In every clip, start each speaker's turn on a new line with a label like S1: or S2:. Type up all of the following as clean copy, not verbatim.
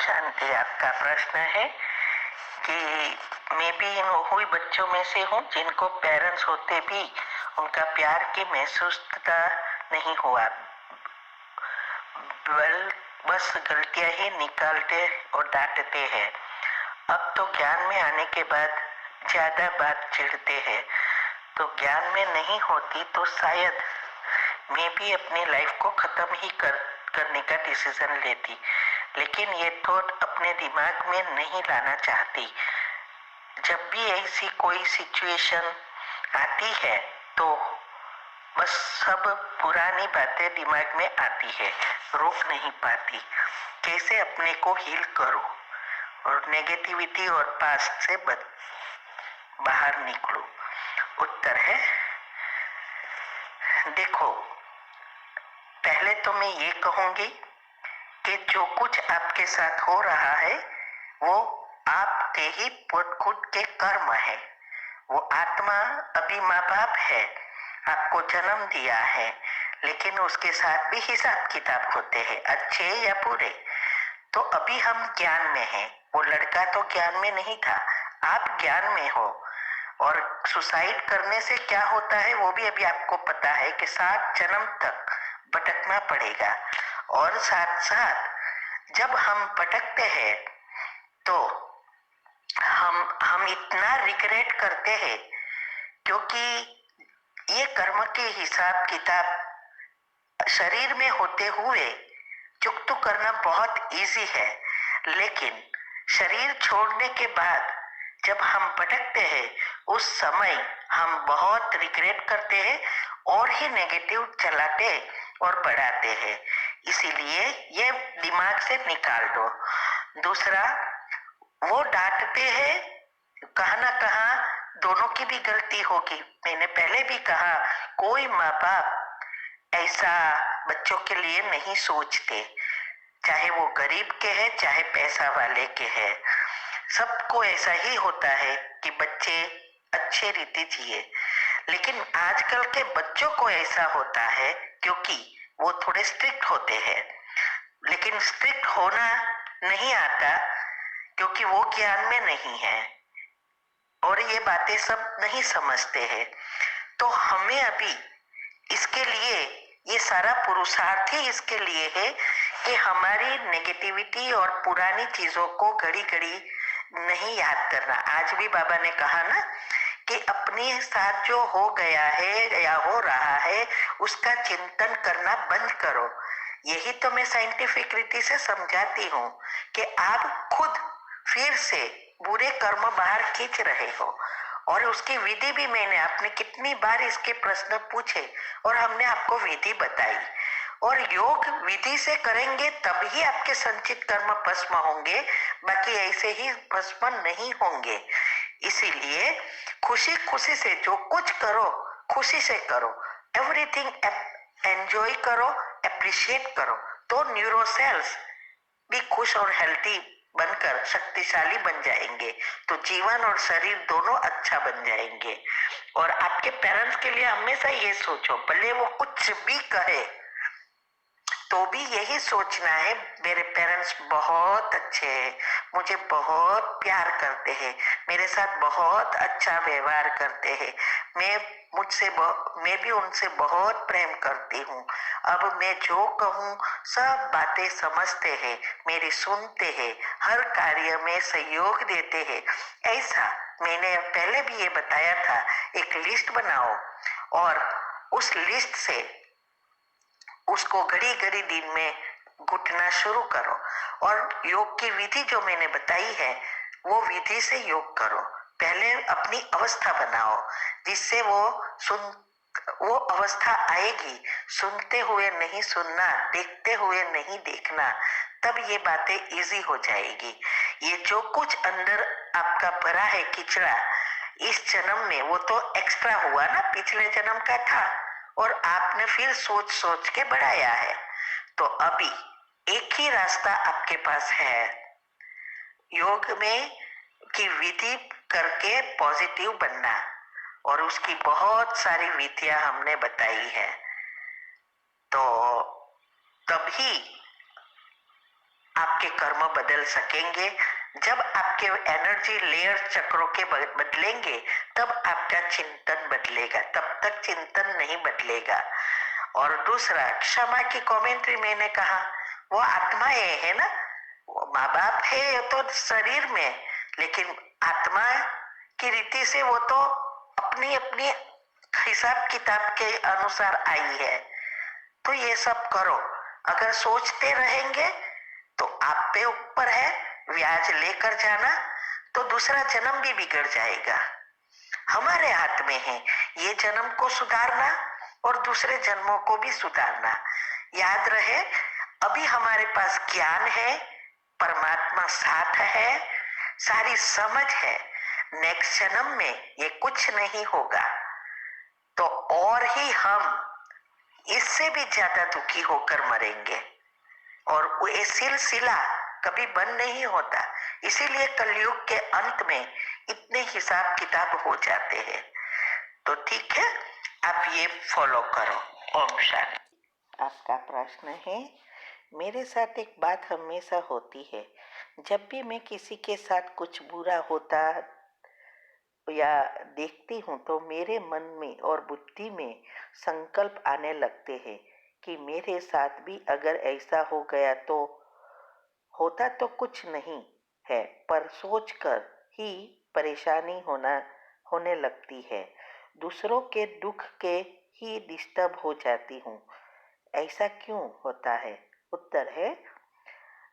S1: शांति। आपका प्रश्न है कि मैं भी इन हुई बच्चों में से हूँ जिनको पेरेंट्स होते भी उनका प्यार की महसूसता नहीं हुआ, बस गलतियां ही निकालते और डांटते हैं। अब तो ज्ञान में आने के बाद ज्यादा बात चिढ़ते हैं, तो ज्ञान में नहीं होती तो शायद मैं भी अपनी लाइफ को खत्म ही करने का डिसीजन लेती, लेकिन ये थॉट अपने दिमाग में नहीं लाना चाहती। जब भी ऐसी कोई सिचुएशन आती है तो बस सब पुरानी बातें दिमाग में आती है, रोक नहीं पाती। कैसे अपने को हील करूं और नेगेटिविटी और पास्ट से बाहर निकलूं? उत्तर है, देखो, पहले तो मैं ये कहूंगी कि जो कुछ आपके साथ हो रहा है वो आपके ही खुद के कर्म है। वो आत्मा अभी माँ बाप है, आपको जन्म दिया है, लेकिन उसके साथ भी हिसाब किताब होते हैं, अच्छे या बुरे। तो अभी हम ज्ञान में हैं, वो लड़का तो ज्ञान में नहीं था, आप ज्ञान में हो। और सुसाइड करने से क्या होता है वो भी अभी आपको पता है कि 7 जन्म तक भटकना पड़ेगा। और साथ साथ जब हम भटकते हैं तो हम इतना रिग्रेट करते हैं, क्योंकि ये कर्म के हिसाब किताब शरीर में होते हुए चुकतू करना बहुत इजी है, लेकिन शरीर छोड़ने के बाद जब हम भटकते हैं उस समय हम बहुत रिग्रेट करते हैं और ही नेगेटिव चलाते और बढ़ाते हैं। इसीलिए ये दिमाग से निकाल दो। दूसरा, वो डांटते हैं, कहाँ ना कहाँ दोनों की भी गलती होगी। मैंने पहले भी कहा, कोई माँ बाप ऐसा बच्चों के लिए नहीं सोचते, चाहे वो गरीब के हैं चाहे पैसा वाले के हैं। सबको ऐसा ही होता है कि बच्चे अच्छे रीति जिए, लेकिन आजकल के बच्चों को ऐसा होता है क्योंकि वो थोड़े स्ट्रिक्ट होते हैं, लेकिन स्ट्रिक्ट होना नहीं आता क्योंकि वो ज्ञान में नहीं है और ये बातें सब नहीं समझते हैं। तो हमें अभी इसके लिए ये सारा पुरुषार्थ ही इसके लिए है कि हमारी नेगेटिविटी और पुरानी चीजों को घड़ी घड़ी नहीं याद करना। आज भी बाबा ने कहा ना कि अपने साथ जो हो गया है या हो रहा है उसका चिंतन करना बंद करो। यही तो मैं साइंटिफिक रीति से समझाती हूँ कि आप खुद फिर से बुरे कर्म बाहर खींच रहे हो, और उसकी विधि भी मैंने, आपने कितनी बार इसके प्रश्न पूछे और हमने आपको विधि बताई। और योग विधि से करेंगे तब ही आपके संचित कर्म भस्म होंगे, बाकी ऐसे ही भस्म नहीं होंगे। इसीलिए खुशी खुशी से जो कुछ करो खुशी से करो, एवरीथिंग एंजॉय करो, अप्रिशिएट करो, तो न्यूरोसेल्स भी खुश और हेल्थी बनकर शक्तिशाली बन जाएंगे, तो जीवन और शरीर दोनों अच्छा बन जाएंगे। और आपके पेरेंट्स के लिए हमेशा ये सोचो, भले वो कुछ भी कहे तो भी यही सोचना है, मेरे पेरेंट्स बहुत अच्छे हैं, मुझे बहुत प्यार करते हैं, मेरे साथ बहुत अच्छा व्यवहार करते हैं, मैं भी उनसे बहुत प्रेम करती हूँ। अब मैं जो कहूँ सब बातें समझते हैं, मेरी सुनते हैं, हर कार्य में सहयोग देते हैं। ऐसा मैंने पहले भी ये बताया था, एक लिस्ट बनाओ और उस लिस्ट से उसको घड़ी घड़ी दिन में घुटना शुरू करो। और योग की विधि जो मैंने बताई है वो विधि से योग करो। पहले अपनी अवस्था बनाओ जिससे वो अवस्था आएगी, सुनते हुए नहीं सुनना, देखते हुए नहीं देखना, तब ये बातें इजी हो जाएगी। ये जो कुछ अंदर आपका भरा है किचड़ा इस जन्म में, वो तो एक्स्ट्रा हुआ ना, पिछले जन्म का था और आपने फिर सोच सोच के बढ़ाया है। तो अभी एक ही रास्ता आपके पास है, योग में की विधि करके पॉजिटिव बनना, और उसकी बहुत सारी विधियां हमने बताई है। तो तभी आपके कर्म बदल सकेंगे। जब आपके एनर्जी लेयर चक्रों के बदलेंगे तब आपका चिंतन बदलेगा, तब तक चिंतन नहीं बदलेगा। और दूसरा, क्षमा की कमेंट्री मैंने कहा, वो आत्माएं है ना, वो माँ बाप है ये तो शरीर में, लेकिन आत्मा की रीति से वो तो अपनी अपनी हिसाब किताब के अनुसार आई है। तो ये सब करो। अगर सोचते रहेंगे तो आप पे ऊपर है, ब्याज लेकर जाना तो दूसरा जन्म भी बिगड़ जाएगा। हमारे हाथ में है ये जन्म को सुधारना और दूसरे जन्मों को भी सुधारना। याद रहे, अभी हमारे पास ज्ञान है, परमात्मा साथ है, सारी समझ है। नेक्स्ट जन्म में ये कुछ नहीं होगा तो और ही हम इससे भी ज्यादा दुखी होकर मरेंगे और ये सिलसिला कभी बंद नहीं होता। इसीलिए कलयुग के अंत में इतने हिसाब किताब हो जाते हैं। तो ठीक है, आप ये फॉलो करो। ओम शांति। आपका प्रश्न है, मेरे साथ एक बात हमेशा होती है, जब भी मैं किसी के साथ कुछ बुरा होता या देखती हूँ तो मेरे मन में और बुद्धि में संकल्प आने लगते हैं कि मेरे साथ भी अगर ऐसा हो गया तो होता तो कुछ नहीं है, पर सोचकर ही परेशानी होने लगती है। दूसरों के दुख के ही डिस्टर्ब हो जाती हूँ। ऐसा क्यों होता है? उत्तर है,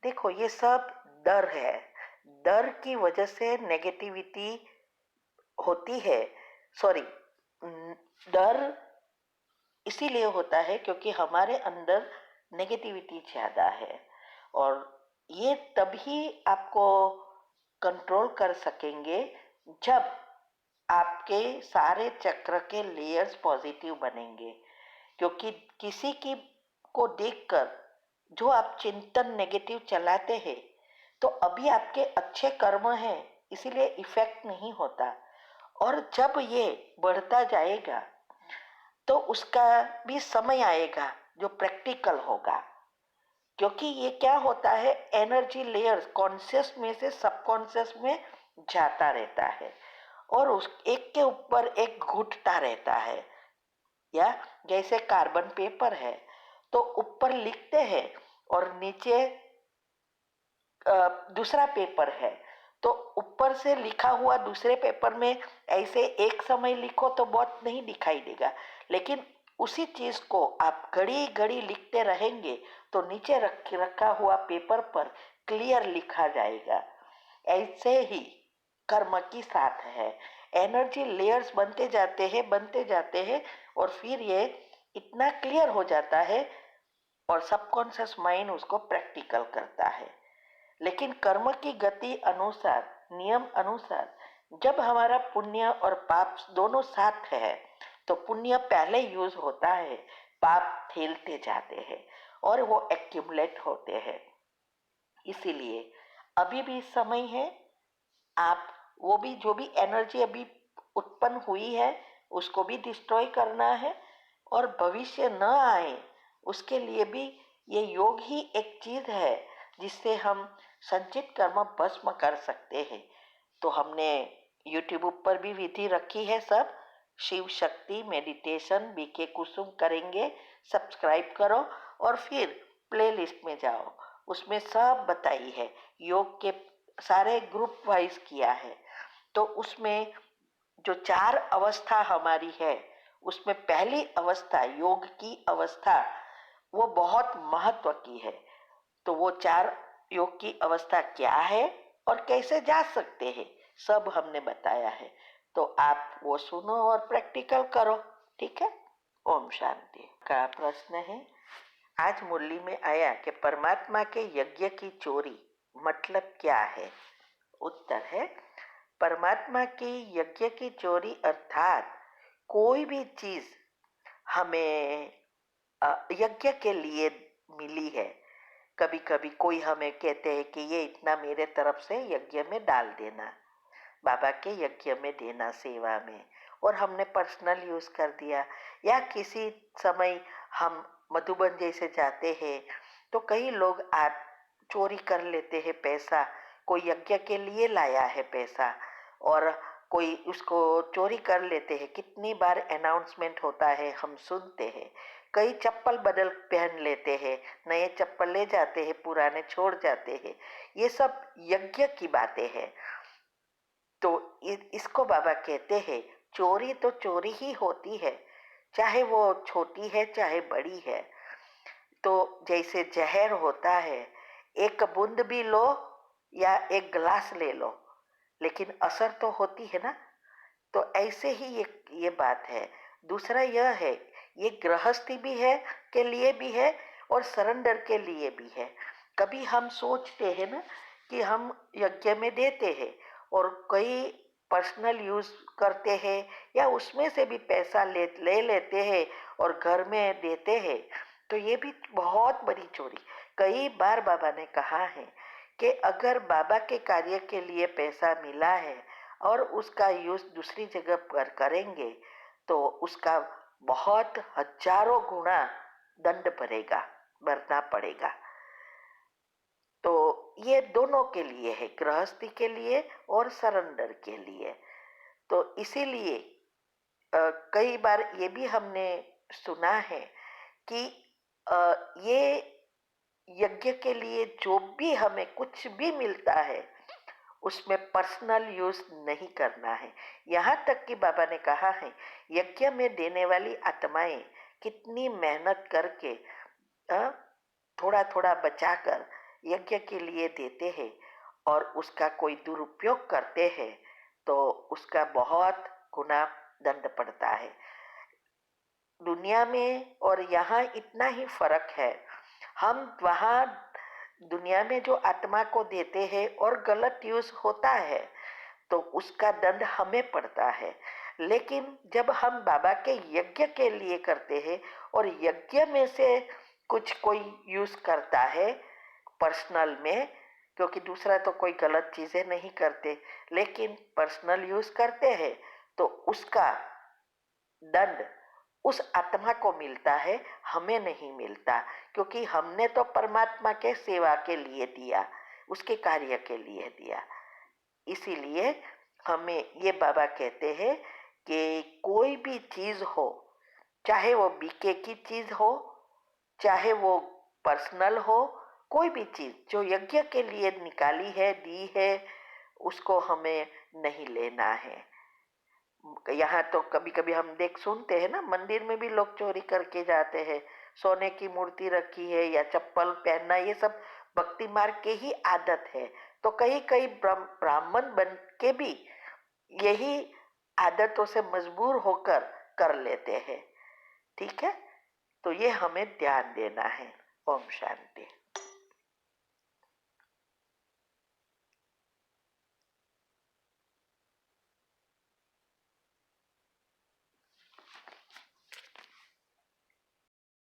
S1: देखो ये सब डर है। डर की वजह से नेगेटिविटी होती है। सॉरी, डर इसीलिए होता है क्योंकि हमारे अंदर नेगेटिविटी ज़्यादा है, और ये तभी आपको कंट्रोल कर सकेंगे जब आपके सारे चक्र के लेयर्स पॉजिटिव बनेंगे। क्योंकि किसी की को देखकर जो आप चिंतन नेगेटिव चलाते हैं तो अभी आपके अच्छे कर्म हैं, इसीलिए इफेक्ट नहीं होता। और जब ये बढ़ता जाएगा तो उसका भी समय आएगा जो प्रैक्टिकल होगा। क्योंकि ये क्या होता है, एनर्जी लेयर्स कॉन्शियस में से सबकॉन्शियस में जाता रहता है और उस एक के ऊपर एक घुटता रहता है। या जैसे कार्बन पेपर है तो ऊपर लिखते हैं और नीचे दूसरा पेपर है, तो ऊपर से लिखा हुआ दूसरे पेपर में ऐसे एक समय लिखो तो बहुत नहीं दिखाई देगा, लेकिन उसी चीज को आप घड़ी घड़ी लिखते रहेंगे तो नीचे रखा हुआ पेपर पर क्लियर लिखा जाएगा। ऐसे ही कर्म की साथ है, एनर्जी लेयर्स बनते जाते हैं और फिर ये इतना क्लियर हो जाता है और सबकॉन्शियस माइंड उसको प्रैक्टिकल करता है। लेकिन कर्म की गति अनुसार, नियम अनुसार, जब हमारा पुण्य और पाप दोनों साथ है तो पुण्य पहले यूज होता है, पाप फैलते जाते हैं और वो एक्यूमुलेट होते हैं। इसीलिए अभी भी समय है, आप वो भी जो भी एनर्जी अभी उत्पन्न हुई है उसको भी डिस्ट्रॉय करना है और भविष्य न आए उसके लिए भी ये योग ही एक चीज है जिससे हम संचित कर्म भस्म कर सकते हैं। तो हमने यूट्यूब पर भी विधि रखी है, सब शिव शक्ति मेडिटेशन बीके कुसुम करेंगे, सब्सक्राइब करो और फिर प्लेलिस्ट में जाओ, उसमें सब बताई है। योग के सारे ग्रुप वाइज किया है। तो उसमें जो 4 अवस्था हमारी है उसमें पहली अवस्था योग की अवस्था वो बहुत महत्व की है। तो वो 4 योग की अवस्था क्या है और कैसे जा सकते हैं सब हमने बताया है। तो आप वो सुनो और प्रैक्टिकल करो, ठीक है। ओम शांति। का प्रश्न है, आज मुरली में आया कि परमात्मा के यज्ञ की चोरी मतलब क्या है? उत्तर है, परमात्मा की यज्ञ की चोरी अर्थात कोई भी चीज हमें यज्ञ के लिए मिली है। कभी कभी कोई हमें कहते हैं कि ये इतना मेरे तरफ से यज्ञ में डाल देना, बाबा के यज्ञ में देना, सेवा में, और हमने पर्सनल यूज कर दिया। या किसी समय हम मधुबन जैसे जाते हैं तो कई लोग चोरी कर लेते हैं पैसा, कोई यज्ञ के लिए लाया है पैसा और कोई उसको चोरी कर लेते हैं। कितनी बार अनाउंसमेंट होता है, हम सुनते हैं। कई चप्पल बदल पहन लेते हैं, नए चप्पल ले जाते हैं, पुराने छोड़ जाते हैं। ये सब यज्ञ की बातें हैं। तो इसको बाबा कहते हैं चोरी तो चोरी ही होती है, चाहे वो छोटी है चाहे बड़ी है। तो जैसे जहर होता है, एक बूंद भी लो या एक गिलास ले लो, लेकिन असर तो होती है ना। तो ऐसे ही ये बात है। दूसरा यह है, ये गृहस्थी भी है, के लिए भी है और सरेंडर के लिए भी है। कभी हम सोचते हैं ना कि हम यज्ञ में देते हैं और कई पर्सनल यूज करते हैं या उसमें से भी पैसा ले लेते हैं और घर में देते हैं। तो ये भी बहुत बड़ी चोरी। कई बार बाबा ने कहा है कि अगर बाबा के कार्य के लिए पैसा मिला है और उसका यूज दूसरी जगह पर करेंगे तो उसका बहुत हजारों गुना दंड भरना पड़ेगा। तो ये दोनों के लिए है, गृहस्थी के लिए और सरेंडर के लिए। तो इसीलिए कई बार ये भी हमने सुना है कि ये यज्ञ के लिए जो भी हमें कुछ भी मिलता है उसमें पर्सनल यूज नहीं करना है। यहाँ तक कि बाबा ने कहा है यज्ञ में देने वाली आत्माएं कितनी मेहनत करके थोड़ा थोड़ा बचाकर यज्ञ के लिए देते हैं और उसका कोई दुरुपयोग करते हैं तो उसका बहुत गुना दंड पड़ता है। दुनिया में और यहाँ इतना ही फर्क है। हम वहाँ दुनिया में जो आत्मा को देते हैं और गलत यूज होता है तो उसका दंड हमें पड़ता है। लेकिन जब हम बाबा के यज्ञ के लिए करते हैं और यज्ञ में से कुछ कोई यूज करता है पर्सनल में, क्योंकि दूसरा तो कोई गलत चीजें नहीं करते, लेकिन पर्सनल यूज करते हैं तो उसका दंड उस आत्मा को मिलता है, हमें नहीं मिलता। क्योंकि हमने तो परमात्मा के सेवा के लिए दिया, उसके कार्य के लिए दिया। इसीलिए हमें ये बाबा कहते हैं कि कोई भी चीज हो, चाहे वो बीके की चीज हो, चाहे वो पर्सनल हो, कोई भी चीज जो यज्ञ के लिए निकाली है, दी है, उसको हमें नहीं लेना है। यहाँ तो कभी कभी हम सुनते हैं ना, मंदिर में भी लोग चोरी करके जाते हैं। सोने की मूर्ति रखी है या चप्पल पहनना, ये सब भक्ति मार्ग की ही आदत है। तो कई कई ब्राह्मण बन के भी यही आदतों से मजबूर होकर कर लेते हैं। ठीक है, तो ये हमें ध्यान देना है। ओम शांति।